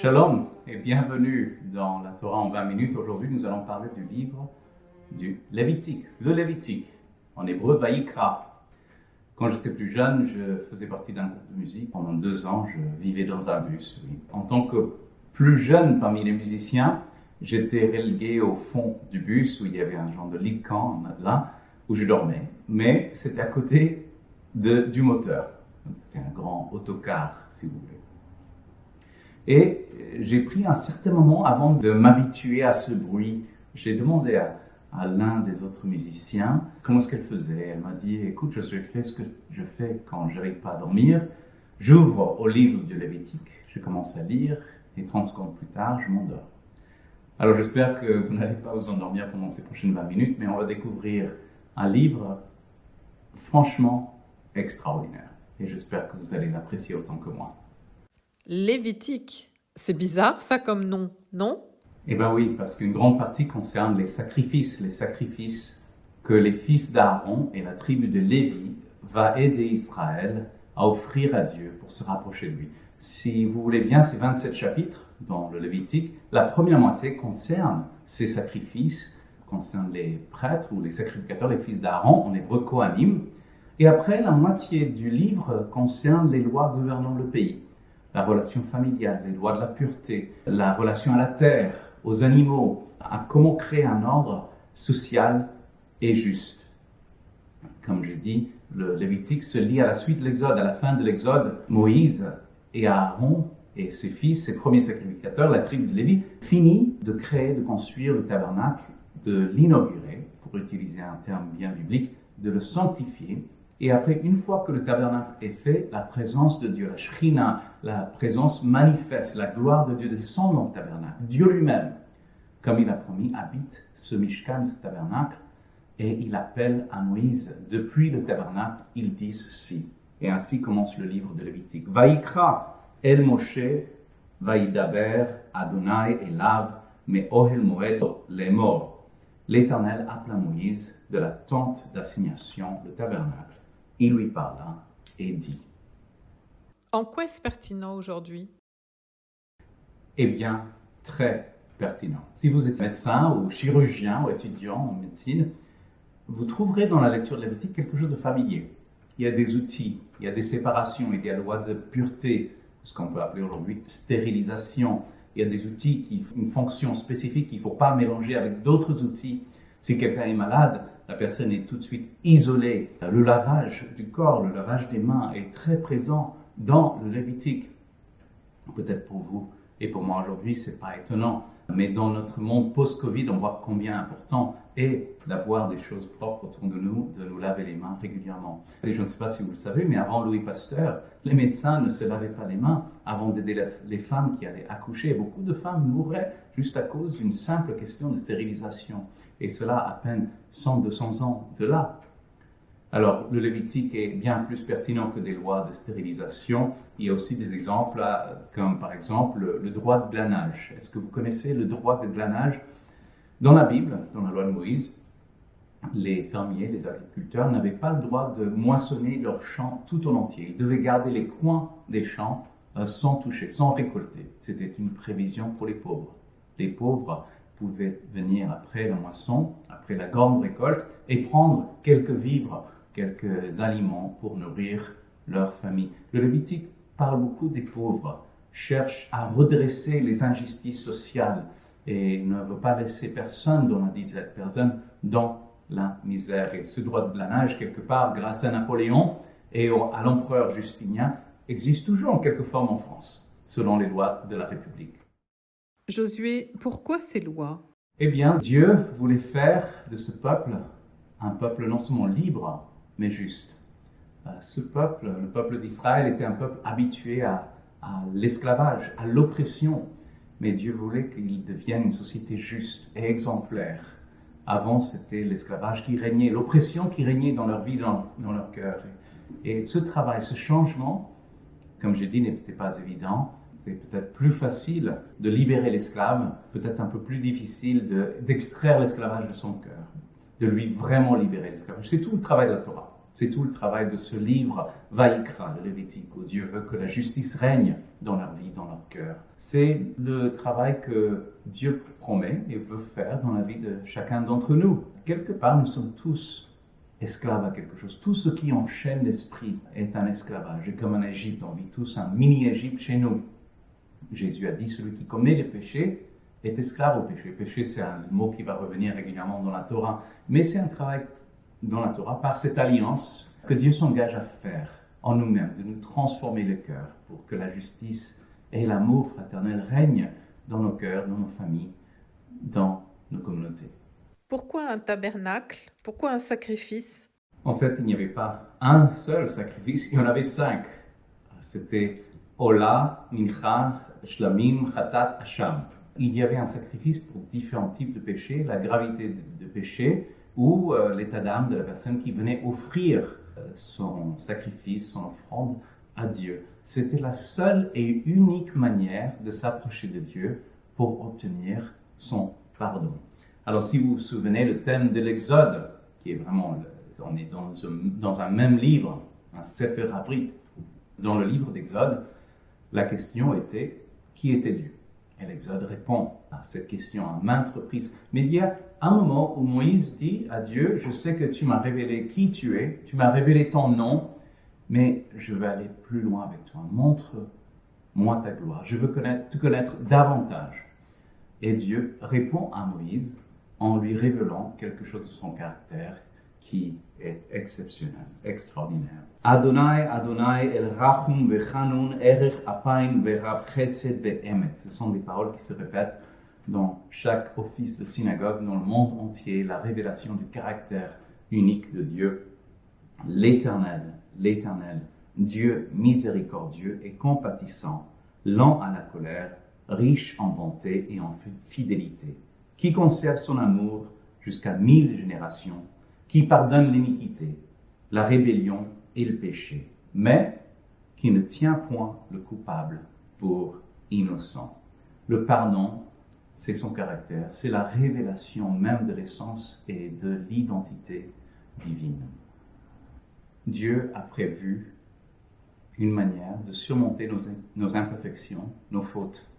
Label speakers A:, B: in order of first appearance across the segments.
A: Shalom et bienvenue dans la Torah en 20 minutes. Aujourd'hui, nous allons parler du livre du Lévitique, le Lévitique, en hébreu Vaïkra. Quand j'étais plus jeune, je faisais partie d'un groupe de musique. Pendant 2 ans, je vivais dans un bus. Oui. En tant que plus jeune parmi les musiciens, j'étais relégué au fond du bus où il y avait un genre de lit de camp là où je dormais. Mais c'était à côté du moteur. C'était un grand autocar, si vous voulez. Et j'ai pris un certain moment avant de m'habituer à ce bruit. J'ai demandé à l'un des autres musiciens comment est-ce qu'elle faisait. Elle m'a dit, écoute, je fais ce que je fais quand je n'arrive pas à dormir. J'ouvre au livre du Lévitique, je commence à lire et 30 secondes plus tard, je m'endors. Alors j'espère que vous n'allez pas vous endormir pendant ces prochaines 20 minutes, mais on va découvrir un livre franchement extraordinaire. Et j'espère que vous allez l'apprécier autant que moi.
B: Lévitique, c'est bizarre ça comme nom, non?
A: Eh bien oui, parce qu'une grande partie concerne les sacrifices que les fils d'Aaron et la tribu de Lévi va aider Israël à offrir à Dieu pour se rapprocher de lui. Si vous voulez bien, ces 27 chapitres dans le Lévitique, la première moitié concerne ces sacrifices, concerne les prêtres ou les sacrificateurs, les fils d'Aaron, en hébreu Kohanim, et après la moitié du livre concerne les lois gouvernant le pays. La relation familiale, les lois de la pureté, la relation à la terre, aux animaux, à comment créer un ordre social et juste. Comme j'ai dit, le Lévitique se lie à la suite de l'Exode. À la fin de l'Exode, Moïse et Aaron et ses fils, ses premiers sacrificateurs, la tribu de Lévi, finit de créer, de construire le tabernacle, de l'inaugurer, pour utiliser un terme bien biblique, de le sanctifier. Et après, une fois que le tabernacle est fait, la présence de Dieu, la Shrina, la présence manifeste, la gloire de Dieu descend dans le tabernacle. Dieu lui-même, comme il a promis, habite ce Mishkan, ce tabernacle, et il appelle à Moïse. Depuis le tabernacle, il dit ceci. Et ainsi commence le livre de Lévitique. Vaïkra el Moshe, vaïdaber Adonai elav, me ohel moed lemor. L'Éternel appela Moïse de la tente d'assignation, le tabernacle. Il lui parla et dit.
B: En quoi est-ce pertinent aujourd'hui?
A: Eh bien, très pertinent. Si vous êtes médecin ou chirurgien ou étudiant en médecine, vous trouverez dans la lecture de Lévitique quelque chose de familier. Il y a des outils, il y a des séparations, il y a la loi de pureté, ce qu'on peut appeler aujourd'hui stérilisation. Il y a des outils qui ont une fonction spécifique qu'il ne faut pas mélanger avec d'autres outils. Si quelqu'un est malade, la personne est tout de suite isolée. Le lavage du corps, le lavage des mains est très présent dans le Lévitique. Peut-être pour vous et pour moi aujourd'hui, ce n'est pas étonnant. Mais dans notre monde post-Covid, on voit combien important est d'avoir des choses propres autour de nous laver les mains régulièrement. Et je ne sais pas si vous le savez, mais avant Louis Pasteur, les médecins ne se lavaient pas les mains avant d'aider les femmes qui allaient accoucher. Et beaucoup de femmes mouraient juste à cause d'une simple question de stérilisation. Et cela à peine 100-200 ans de là. Alors, le Lévitique est bien plus pertinent que des lois de stérilisation. Il y a aussi des exemples, comme par exemple le droit de glanage. Est-ce que vous connaissez le droit de glanage? Dans la Bible, dans la loi de Moïse, les fermiers, les agriculteurs n'avaient pas le droit de moissonner leurs champs tout en entier. Ils devaient garder les coins des champs sans toucher, sans récolter. C'était une prévision pour les pauvres. Les pauvres pouvaient venir après la moisson, après la grande récolte, et prendre quelques vivres, quelques aliments pour nourrir leur famille. Le Lévitique parle beaucoup des pauvres, cherche à redresser les injustices sociales et ne veut pas laisser personne dans la disette, personne dans la misère. Et ce droit de glanage, quelque part, grâce à Napoléon et à l'empereur Justinien, existe toujours en quelque forme en France, selon les lois de la République.
B: Josué, pourquoi ces lois?
A: Eh bien, Dieu voulait faire de ce peuple un peuple non seulement libre, mais juste. Ce peuple, le peuple d'Israël, était un peuple habitué à l'esclavage, à l'oppression. Mais Dieu voulait qu'il devienne une société juste et exemplaire. Avant, c'était l'esclavage qui régnait, l'oppression qui régnait dans leur vie, dans leur cœur. Et ce travail, ce changement, comme j'ai dit, n'était pas évident. C'est peut-être plus facile de libérer l'esclave, peut-être un peu plus difficile d'extraire l'esclavage de son cœur, de lui vraiment libérer l'esclavage. C'est tout le travail de la Torah. C'est tout le travail de ce livre, Vaïkra, le Lévitique, où Dieu veut que la justice règne dans leur vie, dans leur cœur. C'est le travail que Dieu promet et veut faire dans la vie de chacun d'entre nous. Quelque part, nous sommes tous esclaves à quelque chose. Tout ce qui enchaîne l'esprit est un esclavage. Et comme en Égypte, on vit tous un mini-Égypte chez nous. Jésus a dit, celui qui commet le péché est esclave au péché. Péché, c'est un mot qui va revenir régulièrement dans la Torah. Mais c'est un travail dans la Torah, par cette alliance que Dieu s'engage à faire en nous-mêmes, de nous transformer le cœur pour que la justice et l'amour fraternel règnent dans nos cœurs, dans nos familles, dans nos communautés.
B: Pourquoi un tabernacle? Pourquoi un sacrifice?
A: En fait, il n'y avait pas un seul sacrifice, il y en avait 5. C'était Ola, Mincha, Shlamim, Khatat, Hasham. Il y avait un sacrifice pour différents types de péchés, la gravité de péché, ou l'état d'âme de la personne qui venait offrir son sacrifice, son offrande à Dieu. C'était la seule et unique manière de s'approcher de Dieu pour obtenir son pardon. Alors si vous vous souvenez, le thème de l'Exode, qui est vraiment, on est dans un même livre, un Sefer HaBrit, dans le livre d'Exode, la question était, qui était Dieu? Et l'Exode répond à cette question à maintes reprises. Mais il y a un moment où Moïse dit à Dieu, je sais que tu m'as révélé qui tu es, tu m'as révélé ton nom, mais je vais aller plus loin avec toi. Montre-moi ta gloire. Je veux te connaître davantage. Et Dieu répond à Moïse en lui révélant quelque chose de son caractère qui est exceptionnel, extraordinaire. Adonai, Adonai, El Rachum Vechanun, Erech Apaim Verav Chesed Ve'emet. Ce sont des paroles qui se répètent dans chaque office de synagogue, dans le monde entier, la révélation du caractère unique de Dieu. L'Éternel, Dieu miséricordieux et compatissant, lent à la colère, riche en bonté et en fidélité, qui conserve son amour jusqu'à 1000 générations, qui pardonne l'iniquité, la rébellion et le péché, mais qui ne tient point le coupable pour innocent. Le pardon, c'est son caractère, c'est la révélation même de l'essence et de l'identité divine. Dieu a prévu une manière de surmonter nos imperfections, nos fautes.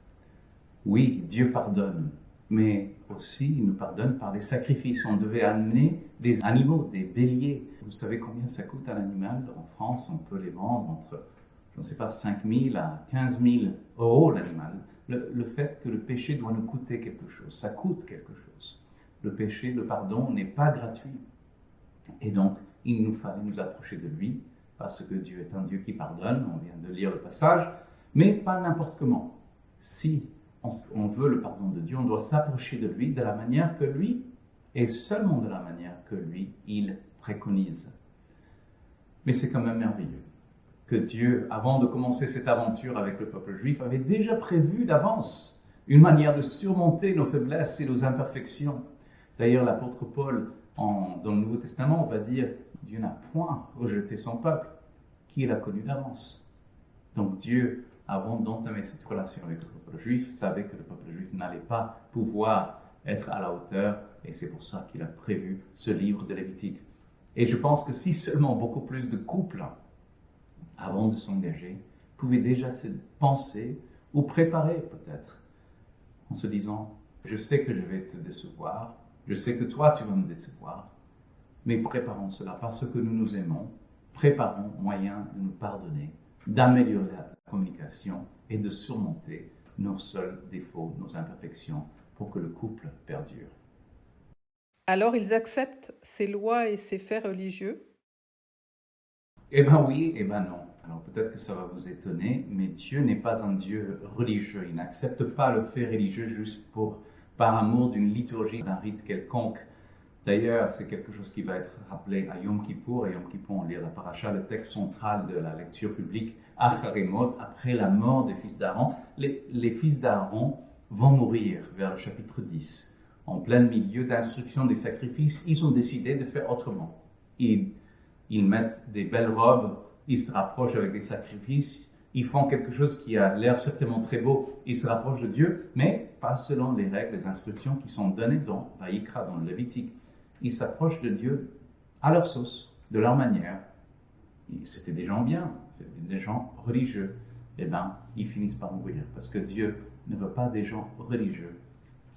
A: Oui, Dieu pardonne, mais aussi il nous pardonne par les sacrifices. On devait amener des animaux, des béliers. Vous savez combien ça coûte un animal? En France, on peut les vendre entre, je ne sais pas, 5 000 à 15 000 euros l'animal. Le fait que le péché doit nous coûter quelque chose, ça coûte quelque chose. Le péché, le pardon n'est pas gratuit. Et donc, il nous fallait nous approcher de lui, parce que Dieu est un Dieu qui pardonne, on vient de lire le passage, mais pas n'importe comment. Si on veut le pardon de Dieu, on doit s'approcher de lui de la manière que lui, et seulement de la manière que lui, il préconise. Mais c'est quand même merveilleux que Dieu, avant de commencer cette aventure avec le peuple juif, avait déjà prévu d'avance une manière de surmonter nos faiblesses et nos imperfections. D'ailleurs, l'apôtre Paul, dans le Nouveau Testament, va dire « Dieu n'a point rejeté son peuple, qu'il a connu d'avance ». Donc Dieu, avant d'entamer cette relation avec le peuple juif, savait que le peuple juif n'allait pas pouvoir être à la hauteur, et c'est pour ça qu'il a prévu ce livre de Lévitique. Et je pense que si seulement beaucoup plus de couples, avant de s'engager, pouvaient déjà se penser ou préparer peut-être, en se disant « Je sais que je vais te décevoir, je sais que toi tu vas me décevoir, mais préparons cela parce que nous nous aimons, préparons moyen de nous pardonner, d'améliorer la communication et de surmonter nos seuls défauts, nos imperfections, pour que le couple perdure. »
B: Alors ils acceptent ces lois et ces faits religieux?
A: Eh bien oui, eh bien non. Alors peut-être que ça va vous étonner, mais Dieu n'est pas un Dieu religieux. Il n'accepte pas le fait religieux juste par amour d'une liturgie, d'un rite quelconque. D'ailleurs, c'est quelque chose qui va être rappelé à Yom Kippour. Et Yom Kippour, on lit la paracha, le texte central de la lecture publique, Acharimot, après la mort des fils d'Aaron. Les fils d'Aaron vont mourir vers le chapitre 10. En plein milieu d'instruction des sacrifices, ils ont décidé de faire autrement. Ils mettent des belles robes, ils se rapprochent avec des sacrifices, ils font quelque chose qui a l'air certainement très beau, ils se rapprochent de Dieu, mais pas selon les règles, les instructions qui sont données dans Vaïkra, dans le Lévitique. Ils s'approchent de Dieu à leur sauce, de leur manière, C'était des gens bien, c'était des gens religieux. Eh bien, ils finissent par mourir parce que Dieu ne veut pas des gens religieux,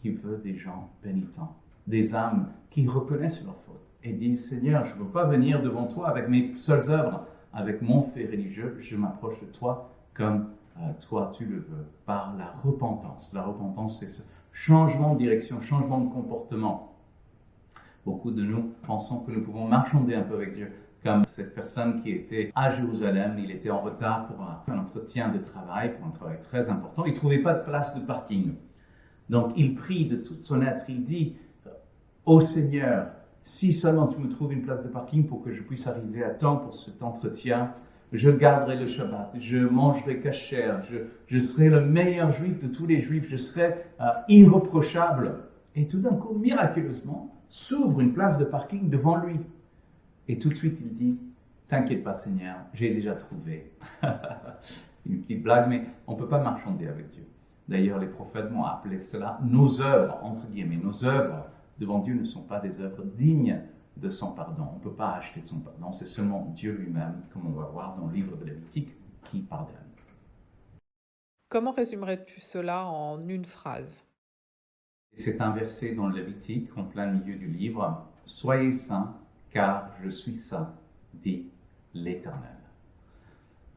A: il veut des gens pénitents, des âmes qui reconnaissent leurs fautes et disent, Seigneur, je ne veux pas venir devant toi avec mes seules œuvres, avec mon fait religieux, je m'approche de toi comme toi tu le veux, par la repentance. La repentance, c'est ce changement de direction, changement de comportement. Beaucoup de nous pensons que nous pouvons marchander un peu avec Dieu, comme cette personne qui était à Jérusalem, il était en retard pour un entretien de travail, pour un travail très important, il ne trouvait pas de place de parking. Donc il prie de toute son être, il dit, ô Seigneur, si seulement tu me trouves une place de parking pour que je puisse arriver à temps pour cet entretien, je garderai le Shabbat, je mangerai kasher, je serai le meilleur juif de tous les juifs, je serai irréprochable. Et tout d'un coup, miraculeusement, s'ouvre une place de parking devant lui. Et tout de suite, il dit, t'inquiète pas Seigneur, j'ai déjà trouvé. Une petite blague, mais on ne peut pas marchander avec Dieu. D'ailleurs, les prophètes m'ont appelé cela nos œuvres, entre guillemets. Nos œuvres devant Dieu ne sont pas des œuvres dignes de son pardon. On ne peut pas acheter son pardon. C'est seulement Dieu lui-même, comme on va voir dans le livre de Lévitique, qui pardonne.
B: Comment résumerais-tu cela en une phrase?
A: C'est un verset dans le Lévitique, en plein milieu du livre. « Soyez saints, car je suis saint, dit l'Éternel. »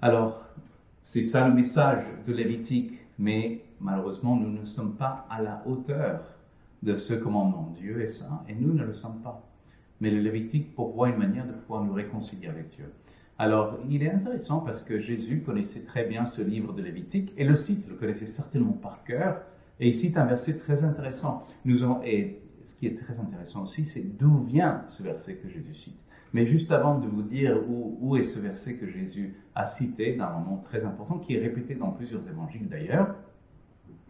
A: Alors, c'est ça le message de Lévitique, mais malheureusement, nous ne sommes pas à la hauteur de ce commandement. Dieu est saint et nous ne le sommes pas. Mais le Lévitique pourvoit une manière de pouvoir nous réconcilier avec Dieu. Alors, il est intéressant parce que Jésus connaissait très bien ce livre de Lévitique et le cite, le connaissait certainement par cœur. Et il cite un verset très intéressant. Et ce qui est très intéressant aussi, c'est d'où vient ce verset que Jésus cite. Mais juste avant de vous dire où est ce verset que Jésus a cité, d'un moment très important, qui est répété dans plusieurs évangiles d'ailleurs,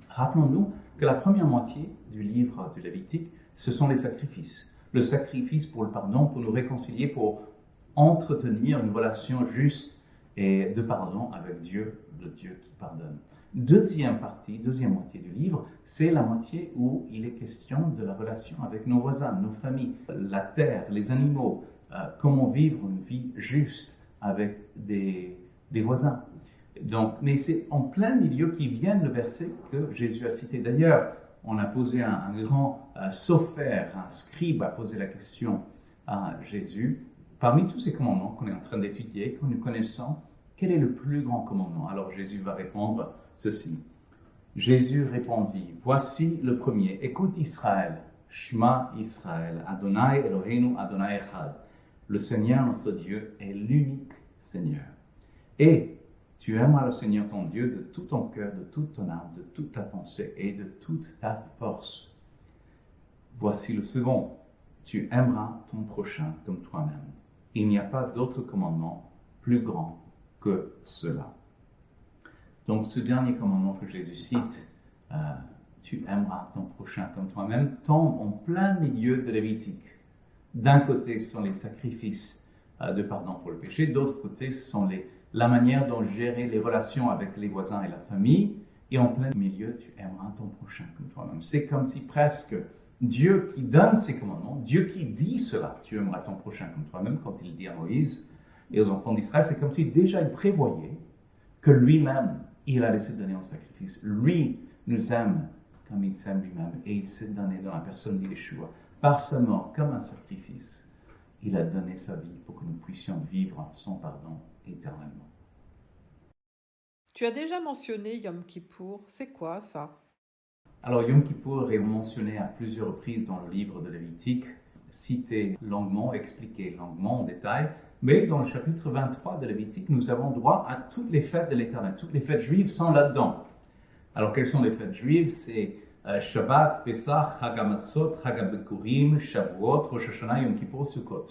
A: rappelons-nous que la première moitié du livre du Lévitique, ce sont les sacrifices. Le sacrifice pour le pardon, pour nous réconcilier, pour entretenir une relation juste et de pardon avec Dieu, le Dieu qui pardonne. Deuxième moitié du livre, c'est la moitié où il est question de la relation avec nos voisins, nos familles, la terre, les animaux, comment vivre une vie juste avec des voisins. Donc, mais c'est en plein milieu qui vient le verset que Jésus a cité. D'ailleurs, on a posé un grand sophère, un scribe a posé la question à Jésus. Parmi tous ces commandements qu'on est en train d'étudier, que nous connaissons, quel est le plus grand commandement? Alors Jésus va répondre ceci. Jésus répondit, voici le premier. Écoute Israël, Shema Israël, Adonai Eloheinu Adonai Echad. Le Seigneur notre Dieu est l'unique Seigneur. Et tu aimeras le Seigneur ton Dieu de tout ton cœur, de toute ton âme, de toute ta pensée et de toute ta force. Voici le second. Tu aimeras ton prochain comme toi-même. Il n'y a pas d'autre commandement plus grand que cela. Donc ce dernier commandement que Jésus cite, tu aimeras ton prochain comme toi-même, tombe en plein milieu de Lévitique. D'un côté, ce sont les sacrifices de pardon pour le péché, d'autre côté, ce sont la manière dont gérer les relations avec les voisins et la famille, et en plein milieu, tu aimeras ton prochain comme toi-même. C'est comme si presque Dieu qui donne ces commandements, Dieu qui dit cela, tu aimeras ton prochain comme toi-même, quand il dit à Moïse et aux enfants d'Israël, c'est comme si déjà il prévoyait que lui-même, il allait se donner en sacrifice. Lui nous aime comme il s'aime lui-même, et il s'est donné dans la personne d'Yeshua. Par sa mort, comme un sacrifice, il a donné sa vie pour que nous puissions vivre son pardon éternellement.
B: Tu as déjà mentionné Yom Kippour, c'est quoi ça?
A: Alors Yom Kippour est mentionné à plusieurs reprises dans le livre de Lévitique, cité longuement, expliqué longuement en détail, mais dans le chapitre 23 de Lévitique, nous avons droit à toutes les fêtes de l'Éternel. Toutes les fêtes juives sont là-dedans. Alors quelles sont les fêtes juives? C'est Shabbat, Pesach, Chag HaMatzot, Chag HaBikurim, Shavuot, Rosh Hashanah, Yom Kippur, Sukkot.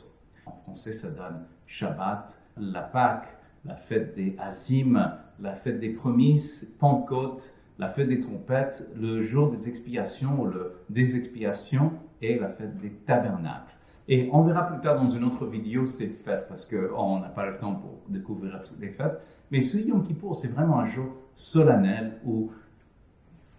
A: En français, ça donne Shabbat, la Pâque, la fête des Azim, la fête des Promesses, Pentecôte, la fête des trompettes, le jour des expiations, des expiations et la fête des tabernacles. Et on verra plus tard dans une autre vidéo cette fête parce qu'on n'a pas le temps pour découvrir toutes les fêtes. Mais ce Yom Kippour, c'est vraiment un jour solennel où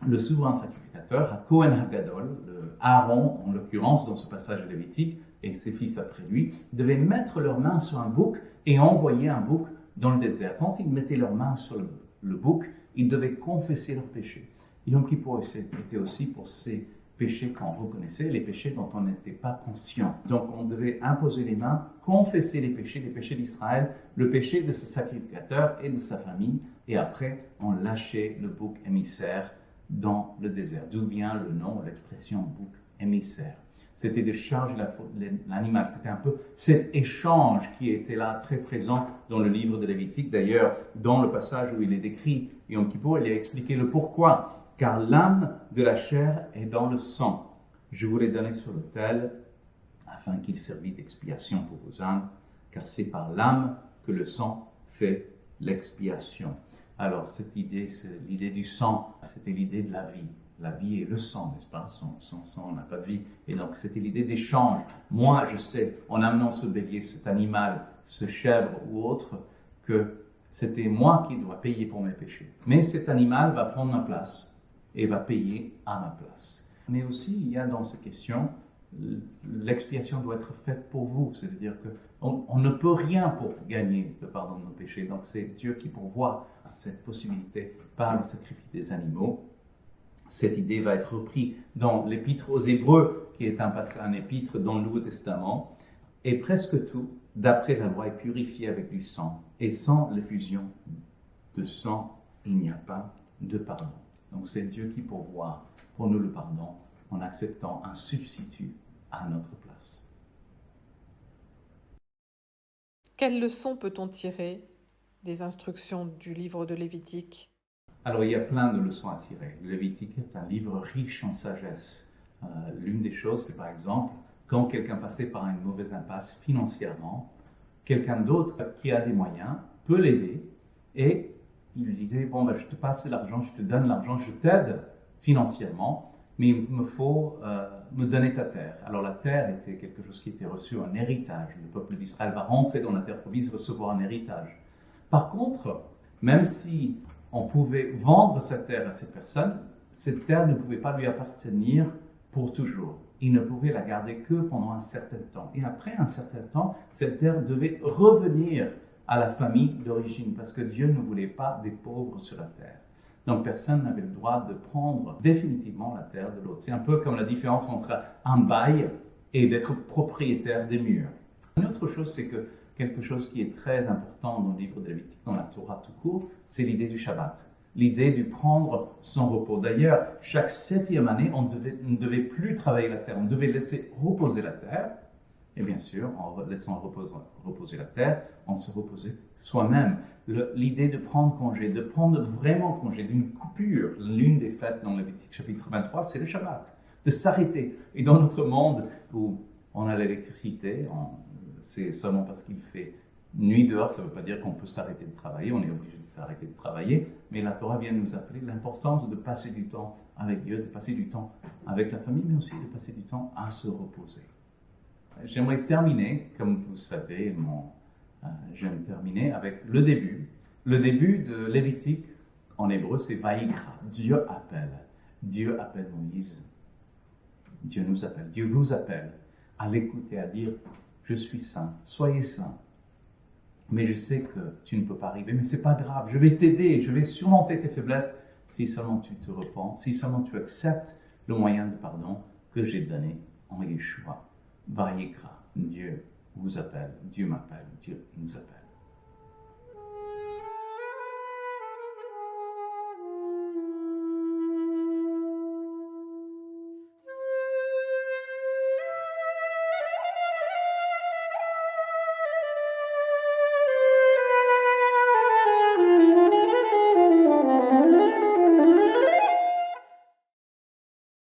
A: le souverain sacrificateur, Kohen Hagadol, Aaron en l'occurrence dans ce passage lévitique, et ses fils après lui, devaient mettre leurs mains sur un bouc et envoyer un bouc dans le désert. Quand ils mettaient leurs mains sur le bouc, ils devaient confesser leurs péchés. Yom Kippour était aussi pour ces péchés qu'on reconnaissait, les péchés dont on n'était pas conscient. Donc on devait imposer les mains, confesser les péchés d'Israël, le péché de ce sacrificateur et de sa famille, et après on lâchait le bouc émissaire dans le désert. D'où vient le nom, l'expression bouc émissaire. C'était de charger l'animal. C'était un peu cet échange qui était là, très présent dans le livre de Lévitique. D'ailleurs, dans le passage où il est décrit Yom Kippour, il a expliqué le pourquoi. Car l'âme de la chair est dans le sang. Je vous l'ai donné sur l'autel, afin qu'il servît d'expiation pour vos âmes, car c'est par l'âme que le sang fait l'expiation. Alors, cette idée, l'idée du sang, c'était l'idée de la vie. La vie est le sang, n'est-ce pas? Sans sang, on n'a pas de vie. Et donc, c'était l'idée d'échange. Moi, je sais, en amenant ce bélier, cet animal, ce chèvre ou autre, que c'était moi qui dois payer pour mes péchés. Mais cet animal va prendre ma place et va payer à ma place. Mais aussi, il y a dans ces questions, l'expiation doit être faite pour vous. C'est-à-dire qu'on ne peut rien pour gagner le pardon de nos péchés. Donc, c'est Dieu qui pourvoit cette possibilité par le sacrifice des animaux. Cette idée va être reprise dans l'Épître aux Hébreux, qui est un épître dans le Nouveau Testament. Et presque tout, d'après la loi, est purifié avec du sang. Et sans l'effusion de sang, il n'y a pas de pardon. Donc c'est Dieu qui pourvoit pour nous le pardon en acceptant un substitut à notre place.
B: Quelle leçon peut-on tirer des instructions du livre de Lévitique?
A: Alors il y a plein de leçons à tirer. Le Lévitique est un livre riche en sagesse. L'une des choses, c'est par exemple, quand quelqu'un passait par une mauvaise impasse financièrement, quelqu'un d'autre qui a des moyens peut l'aider et il lui disait, bon, je te passe l'argent, je te donne l'argent, je t'aide financièrement, mais il me faut me donner ta terre. Alors la terre était quelque chose qui était reçu en héritage. Le peuple d'Israël va rentrer dans la terre promise, recevoir un héritage. Par contre, même si on pouvait vendre cette terre à cette personne, cette terre ne pouvait pas lui appartenir pour toujours. Il ne pouvait la garder que pendant un certain temps. Et après un certain temps, cette terre devait revenir à la famille d'origine, parce que Dieu ne voulait pas des pauvres sur la terre. Donc personne n'avait le droit de prendre définitivement la terre de l'autre. C'est un peu comme la différence entre un bail et d'être propriétaire des murs. Une autre chose, c'est que quelque chose qui est très important dans le livre de Lévitique, dans la Torah tout court, c'est l'idée du Shabbat. L'idée de prendre son repos. D'ailleurs, chaque 7e année, on ne devait plus travailler la terre, on devait laisser reposer la terre. Et bien sûr, en laissant reposer la terre, on se reposait soi-même. L'idée de prendre congé, de prendre vraiment congé d'une coupure, l'une des fêtes dans Lévitique chapitre 23, c'est le Shabbat, de s'arrêter. Et dans notre monde où on a l'électricité, c'est seulement parce qu'il fait nuit dehors, ça ne veut pas dire qu'on peut s'arrêter de travailler, on est obligé de s'arrêter de travailler, mais la Torah vient nous appeler l'importance de passer du temps avec Dieu, de passer du temps avec la famille, mais aussi de passer du temps à se reposer. J'aimerais terminer, comme vous savez, j'aime terminer avec le début. Le début de Lévitique, en hébreu, c'est Vaïkra. Dieu appelle. Dieu appelle Moïse. Dieu nous appelle. Dieu vous appelle à l'écouter, à dire, je suis saint, soyez saint. Mais je sais que tu ne peux pas arriver, mais c'est pas grave, je vais t'aider, je vais surmonter tes faiblesses si seulement tu te repens, si seulement tu acceptes le moyen de pardon que j'ai donné en Yeshua. Vayikra, Dieu vous appelle, Dieu m'appelle, Dieu nous appelle.